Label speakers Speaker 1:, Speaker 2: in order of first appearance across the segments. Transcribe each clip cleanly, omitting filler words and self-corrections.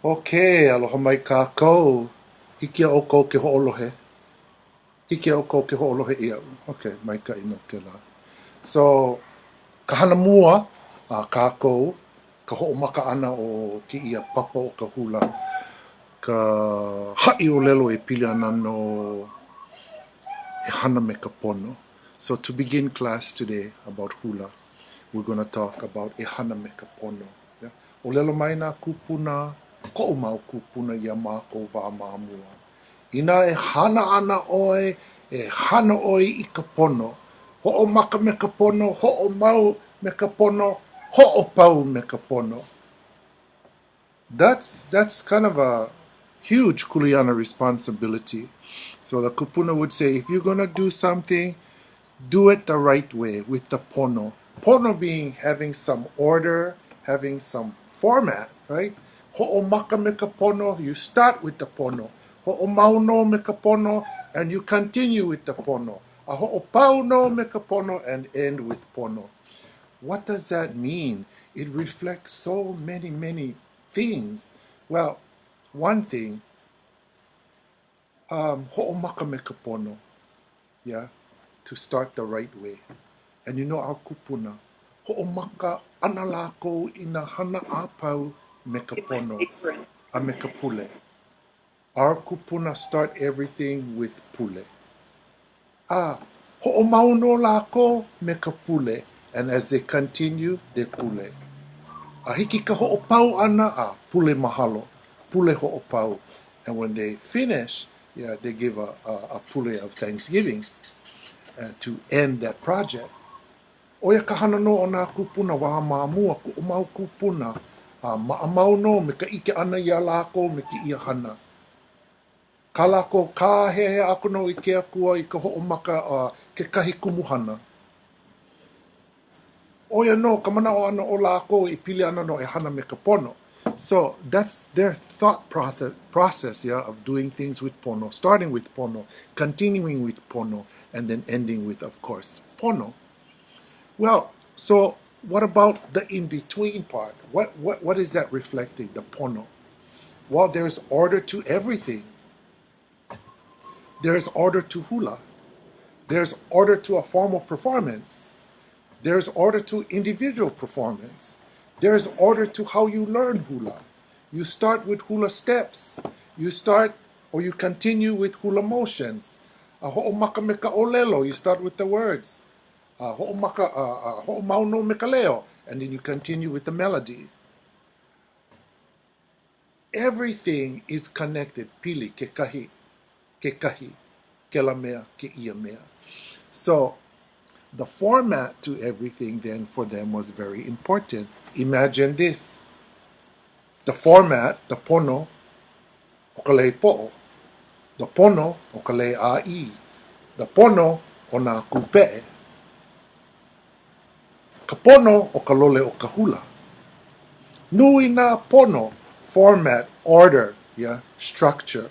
Speaker 1: Okay, aloha mai kākou. Hiki a oko ke ho'olohe. Hiki a oko ke ho'olohe ia. Okay, mai ka ino ke la. So, ka hana mua a kākou, ka ho'omaka ana o ki ia papa o ka hula. Ka ha'i o lelo e pili ana no e hana me ka pono. So to begin class today about hula, we're going to talk about e hana me ka pono. Yeah? O lelo mai nā kupuna, ko'u mau kupuna ia mākou wā māmua. Ina e hana ana oi, e hana oi I ka pono. Ho'o maka me ka pono, ho'o mau me ka pono, ho'o pau me ka pono. That's kind of a huge kuleana responsibility. So the kupuna would say, if you're going to do something, do it the right way with the pono. Pono being having some order, having some format, right? Ho'o maka me ka pono, you start with the pono. Ho'o mauno me ka pono, and you continue with the pono. A ho'o pauno me ka pono, and end with pono. What does that mean? It reflects so many things. Well, one thing, ho'o maka me ka pono, yeah, to start the right way. And you know our kupuna, ho'o maka ana lākou ina hana āpau me ka pono, a me ka pule. Our kupuna start everything with pule. Ho'o mauno lākou me ka pule. And as they continue, they pule. Hiki ka ho'o pau ana, pule mahalo, pule ho'o pau. And when they finish, yeah, they give a pule of Thanksgiving to end that project. Oia ka hana no o nā kupuna wā māmua, ku o mau kupuna. Maamau no me ka ike ana ia lākou me ki ia hana. Ka lākou ka hehe ako no I ke akua I ka ho'o maka ke kahi kumuhana. Oia no, ka mana o ana o lākou I pili ana no e hana me ka pono. So that's their thought process, yeah, of doing things with pono, starting with pono, continuing with pono, and then ending with, of course, pono. Well, so what about the in-between part? What is that reflecting, the pono? Well, there's order to everything. There's order to hula. There's order to a formal performance. There's order to individual performance. There's order to how you learn hula. You start with hula steps. You start or you continue with hula motions. Ho'o maka me ka olelo, you start with the words. Ho'o mauno me ka leo, and then you continue with the melody. Everything is connected. Pili, ke kahi, ke la mea, ke ia mea. So the format to everything then for them was very important. Imagine this. The format, the pono, o ka lei po'o. The pono, o ka lei ʻāI. The pono, o nā kupe'e. Ka pono, o ka lole o ka hula. Nui nā pono, format, order, yeah, structure.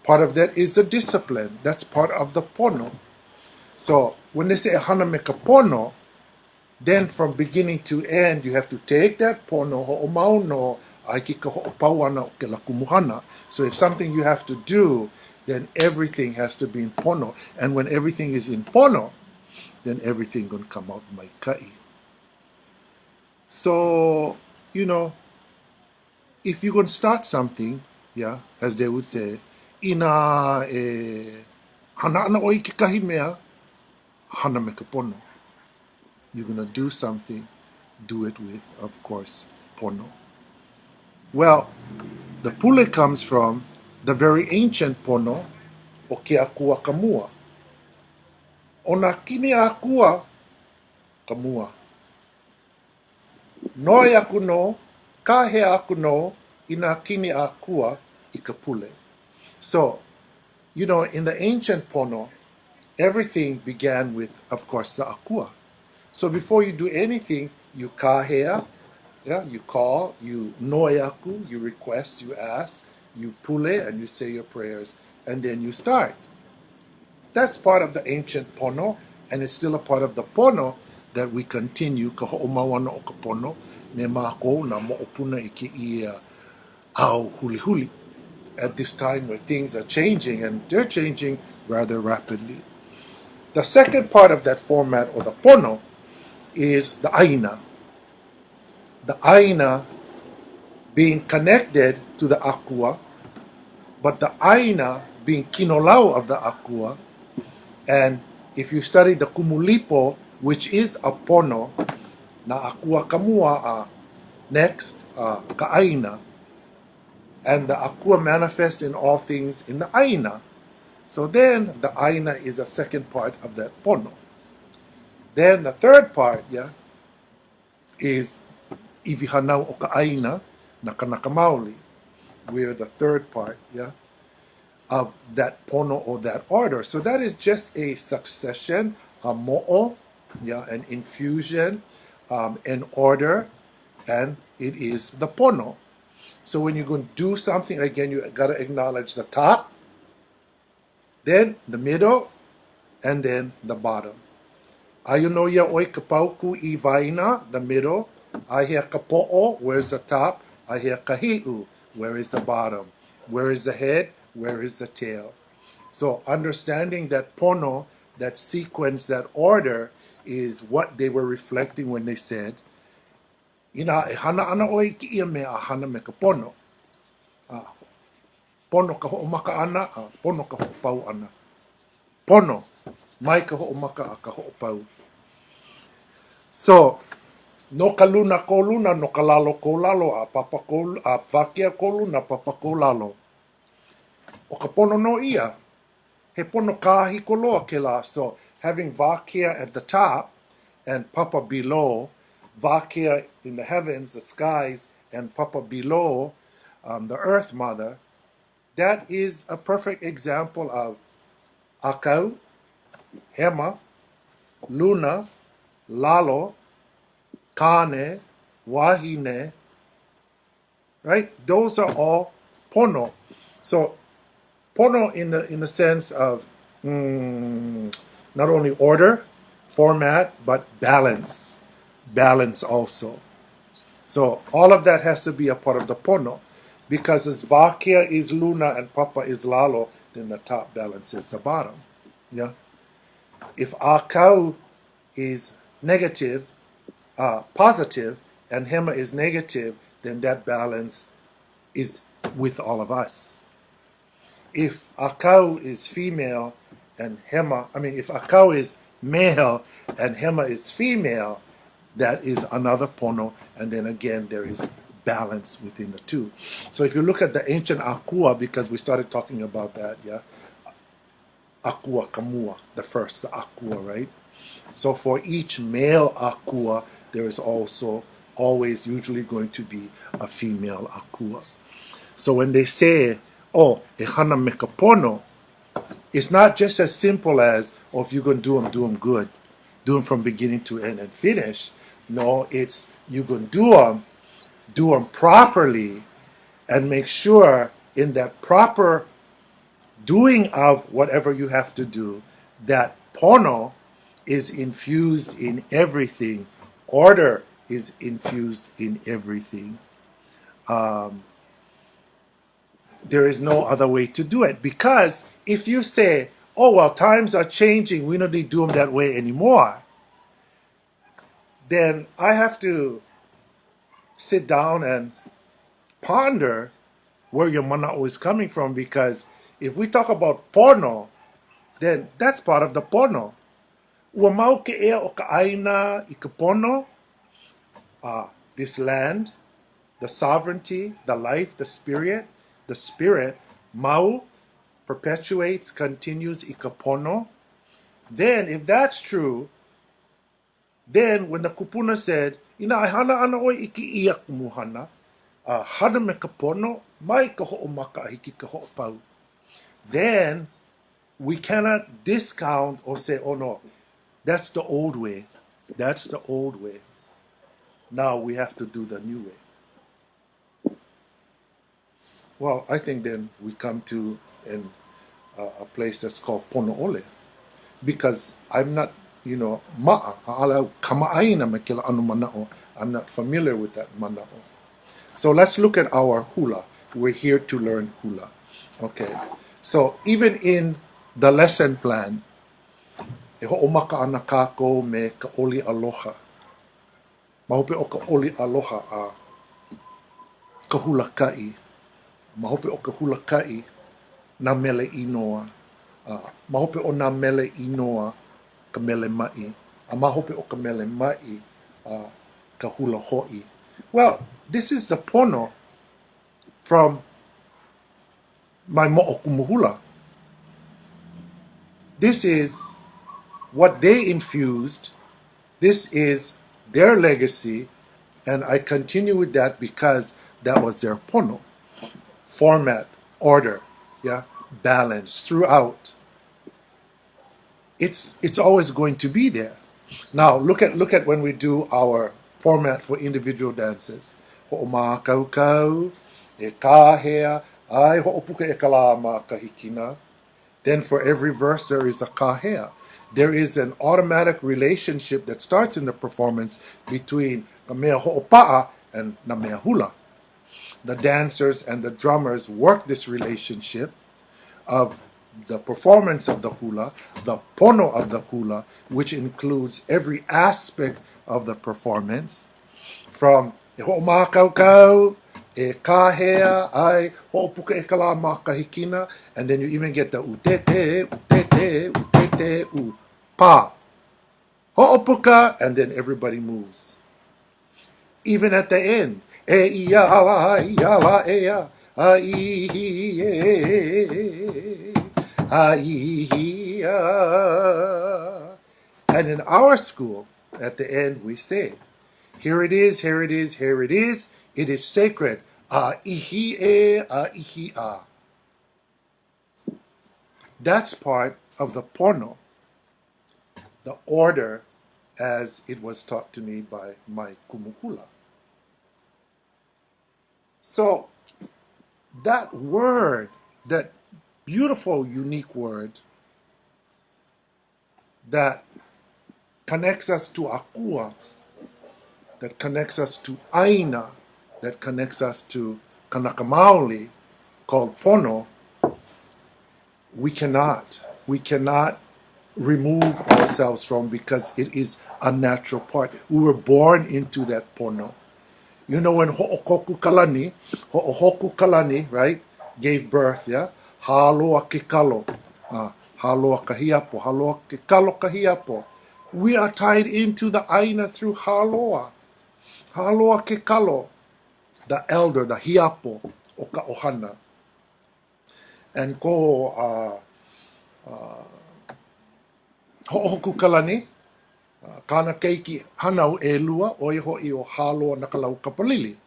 Speaker 1: Part of that is the discipline. That's part of the pono. So when they say hana me ka pono, then from beginning to end, you have to take that pono, ho'o mauno, aiki ka ho'o pau ana o ke la kumuhana. So if something you have to do, then everything has to be in pono. And when everything is in pono, then everything gonna come out mai kai. So, you know, if you're gonna start something, yeah, as they would say, ina hana ana oi ke kahi mea, hana me ka pono. You're going to do something, do it with, of course, pono. Well, the pule comes from the very ancient pono o ke akua ka mua. O nā kini akua ka mua. Noi aku no, ka he aku no, I nā kini akua I ka pule. So, you know, in the ancient pono, everything began with, of course, the akua. So before you do anything, you kahea, yeah, you call, you noeaku, you request, you ask, you pule, and you say your prayers, and then you start. That's part of the ancient pono, and it's still a part of the pono that we continue, ka ho'omawana o ka pono, me mākou na MOʻOPUNA I ke ia au huli huli, at this time where things are changing, and they're changing rather rapidly. The second part of that format, or the pono, is the ʻAINA. The ʻAINA being connected to the AKUA, but the ʻAINA being kinolau of the AKUA. And if you study the kumulipo, which is a pono, na AKUA kamua next, ka'aina, and the AKUA manifests in all things in the ʻAINA. So then the ʻAINA is a second part of that pono. Then the third part, is iwihanau o ka'aina na KΑNAKA maoli. We're the third part, of that pono or that order. So that is just a succession, a mo'o, an infusion, an order, and it is the pono. So when you're going to do something, again, you got to acknowledge the top, then the middle, and then the bottom. Ayunoia oi kapauku I vaina, the middle. Ahia kapo'o, where's the top? Ahia kahi'u, where is the bottom? Where is the head? Where is the tail? So understanding that pono, that sequence, that order, is what they were reflecting when they said, Ina e hana ana oi ki ia me a hana me ka pono. Pono ka ho'omaka ana, pono ka ho'opau ana. Pono, mai ka ho'omaka a ka ho'opau. So, no ka luna ko luna, no ka lalo ko lalo, a whakea ko luna, papa ko lalo. O ka pono no ia, he pono kahi ko loa ke la. So, having Vakea at the top and Papa below, Vakea in the heavens, the skies, and Papa below, the Earth Mother, that is a perfect example of Akau, Hema, Luna, Lalo, Kane, Wahine, right? Those are all pono. So pono in the sense of not only order, format, but balance. Balance also. So all of that has to be a part of the pono. Because as Vakea is Luna and Papa is Lalo, then the top balances the bottom. If Akau is negative, positive, and Hema is negative, then that balance is with all of us. If Akau is female and if Akau is male and Hema is female, that is another pono, and then again there is balance within the two. So if you look at the ancient AKUA, because we started talking about that, AKUA kamua, the first, the AKUA, right? So for each male AKUA, there is also always usually going to be a female AKUA. So when they say, oh, e hana me ka pono, it's not just as simple as, oh, if you're going to do them good, do them from beginning to end and finish. No, it's you're going to do them properly, and make sure in that proper doing of whatever you have to do, that pono is infused in everything. Order is infused in everything. There is no other way to do it. Because if you say, oh, well, times are changing, we don't need to do them that way anymore, then I have to sit down and ponder where your mana'o is coming from. Because if we talk about pono, then that's part of the pono. Ua mau ke ea o ka ʻAINA I ka pono, this land, the sovereignty, the life, the spirit, mau, perpetuates, continues I ka pono. Then, if that's true, then when the kupuna said, ina ai hana ana oi iki ia kumuhana, hana me ka pono, mai ka ho'omaka a hiki ka ho'opau. Then, we cannot discount or say, oh no, that's the old way. That's the old way. Now we have to do the new way. Well, I think then we come to a place that's called Pono Ole. Because I'm not, ma'a, ha'ala kama'aina me kila anu mana'o. I'm not familiar with that mana'o. So let's look at our hula. we're here to learn hula. Okay, so even in the lesson plan, e ho'omaka ana kākou me ka oli aloha. Mahope o ka oli aloha a ka hula kai. Mahope o ka hula kai na mele inoa. Mahope o na mele inoa ka mele mai. A mahope o ka mele mai ka hula HOʻI. Well, this is the pono from my moʻokumuhula. This is what they infused. This is their legacy, and I continue with that because that was their pono. Format, order, yeah, balance throughout. It's always going to be there. Now look at when we do our format for individual dances. Ho'omākaukau, e kāhea, ai ho'opuka e kalama kahikina. Then for every verse there is a kāhea. There is an automatic relationship that starts in the performance between ka mea ho'opa'a and na mea hula. The dancers and the drummers work this relationship of the performance of the hula, the pono of the hula, which includes every aspect of the performance, from e ho'omākaukau, e kāhea, ai ho'opuka e kalama kahikina, and then you even get the utete, utete, utete, u, pa, ho'opuka, and then everybody moves. Even at the end, e iala, iala, ea, ai, and in our school, at the end, we say, here it is, here it is, here it is. It is sacred. A-ihi-e, a-ihi-a. That's part of the pono, the order as it was taught to me by my kumuhula. So that word, that beautiful, unique word that connects us to AKUA, that connects us to ʻAINA, that connects us to KΑNAKA Maoli, called pono, we cannot remove ourselves from, because it is a natural part. We were born into that pono. You know, when ho'okoku kalani, right, gave birth, yeah? Haloa ke kalo, haloa kahiapo, haloa ke kalo kahiapo. We are tied into the ʻAINA through haloa. Haloa ke kalo, the elder, the hiapo, o ka ʻOHANA. And ko ho'oku kalani, kāna keiki hanau e lua, oi ho'i o haloa nakalau kapalili.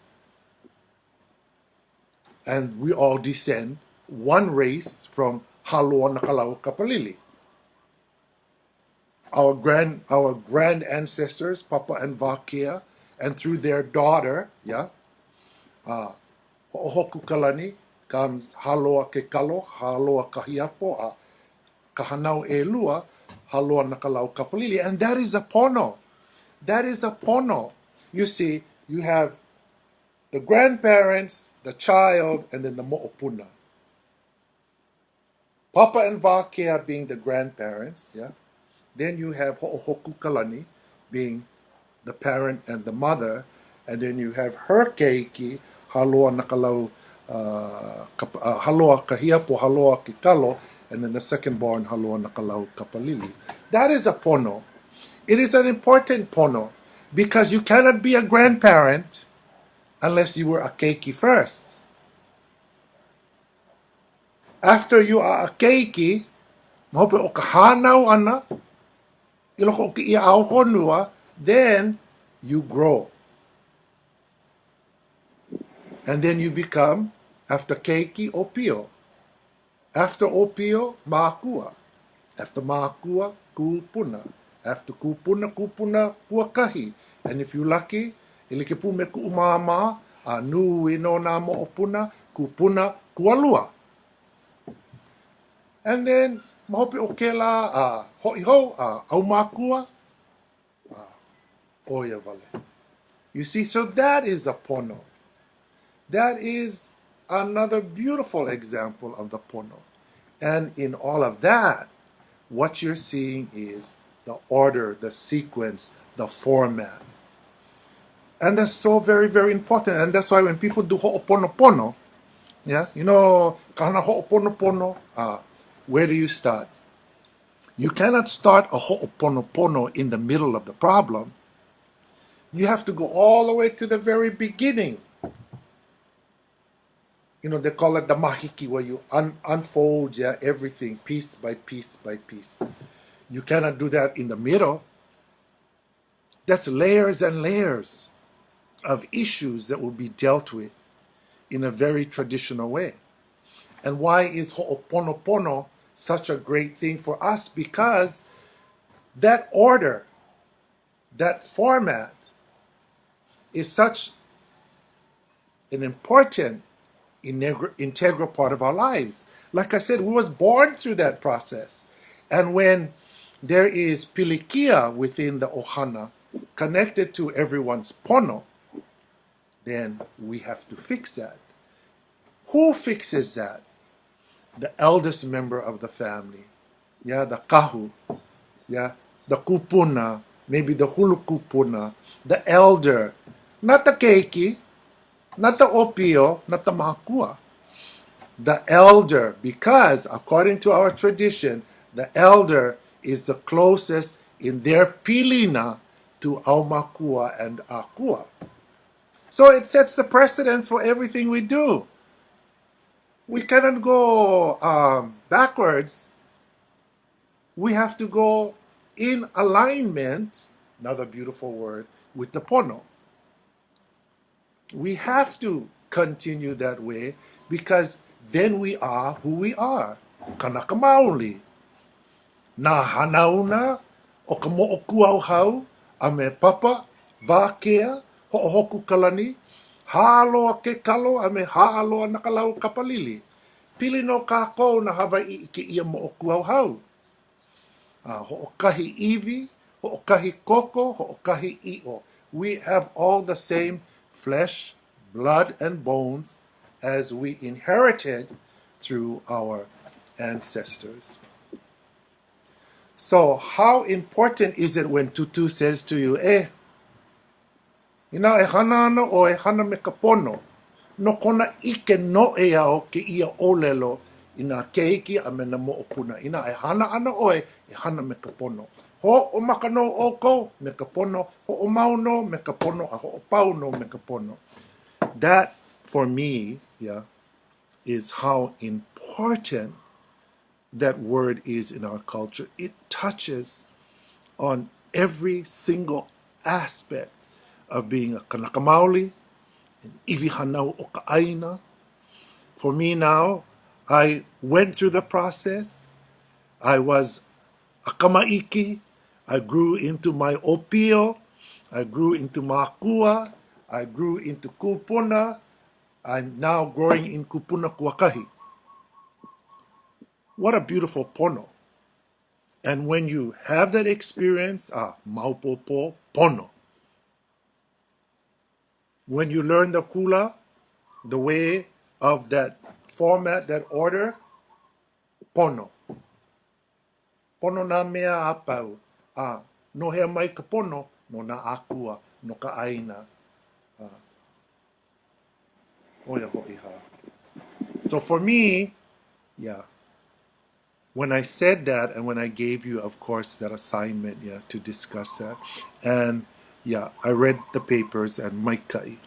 Speaker 1: And we all descend one race from haloa nakalau kapalili. Our grand ancestors, Papa and Vakea, and through their daughter, yeah, ho'oku kalani, comes haloa ke kalo, haloa kahiapo, kahanau e lua, haloa nakalau kapalili. And that is a pono. That is a pono. You see, you have the grandparents, the child, and then the mo'opuna. Papa and Vakea being the grandparents, yeah. Then you have ho'ohoku kalani being the parent and the mother, and then you have her keiki, haloa nakalau, haloa kahiapo, haloa ke kalo, and then the second born, haloa nakalau kapalili. That is a pono. It is an important pono, because you cannot be a grandparent unless you were a keiki first. After you are a keiki, mahope o ka hanau ana, iloko o ki ia au honua, then you grow. And then you become, after keiki, opio. After opio, mākua. After mākua, kupuna. After kupuna, puakahi. And if you're lucky, ilikepu me ku'umama, a nui no nā mo'opuna, kupuna, kualua. And then, mahope o kela, ho'i ho, au mākua, oia vale. You see, so that is a pono. That is another beautiful example of the pono. And in all of that, what you're seeing is the order, the sequence, the format. And that's so very, very important. And that's why when people do ho'oponopono, yeah, you know, kana ho'oponopono, where do you start? You cannot start a ho'oponopono in the middle of the problem. You have to go all the way to the very beginning. You know, they call it the mahiki, where you unfold, yeah, everything piece by piece by piece. You cannot do that in the middle. That's layers and layers of issues that will be dealt with in a very traditional way. And why is ho'oponopono such a great thing for us? Because that order, that format is such an important, integral part of our lives. Like I said, we was born through that process. And when there is pilikia within the ʻOHANA connected to everyone's pono, then we have to fix that. Who fixes that? The eldest member of the family. Yeah, the kahu. Yeah, the kupuna, maybe the hulu kupuna, the elder. Not the keiki, not the opio, not the makua. The elder, because according to our tradition, the elder is the closest in their pilina to aumakua and akua. So it sets the precedence for everything we do. We cannot go backwards. We have to go in alignment, another beautiful word, with the pono. We have to continue that way because then we are who we are. Kanaka maoli. Nā hanauna o ka mo'opuna hau a me papa, vākea, ho'ohoku kalani, hāloa ke kalo a me hāloa nakalau kapalili. Pili no kākou na Hawaii I ke ia mo'opuna hau. Ho'okahi iwi, ho'okahi koko, ho'okahi i'o. We have all the same flesh, blood, and bones as we inherited through our ancestors. So how important is it when Tūtū says to you, ina e hana ana o e hana me ka pono, no kona ʻike noeau ke ia ʻōlelo ina keiki a me na moʻopuna. Ina e hana ana oe e hana me ka pono. Ho o makano oko me ka pono, ho o mauno me ka pono, a ho o pauno me ka pono. That, for me, yeah, is how important that word is in our culture. It touches on every single aspect of being a kanaka maoli, an iwi hanau o ka ʻAINA. For me now, I went through the process. I was a kamaiki. I grew into my opio. I grew into my AKUA. I grew into kupuna. I'm now growing in kupuna kuakahi. What a beautiful pono. And when you have that experience, maupopo pono. When you learn the hula, the way of that format, that order, pono. Pono na mea apau. No hea mai ka pono, no na AKUA, no ka ʻAINA. Oia hoʻi ha. So for me, yeah, when I said that and when I gave you, of course, that assignment, yeah, to discuss that, and yeah, I read the papers and maikai.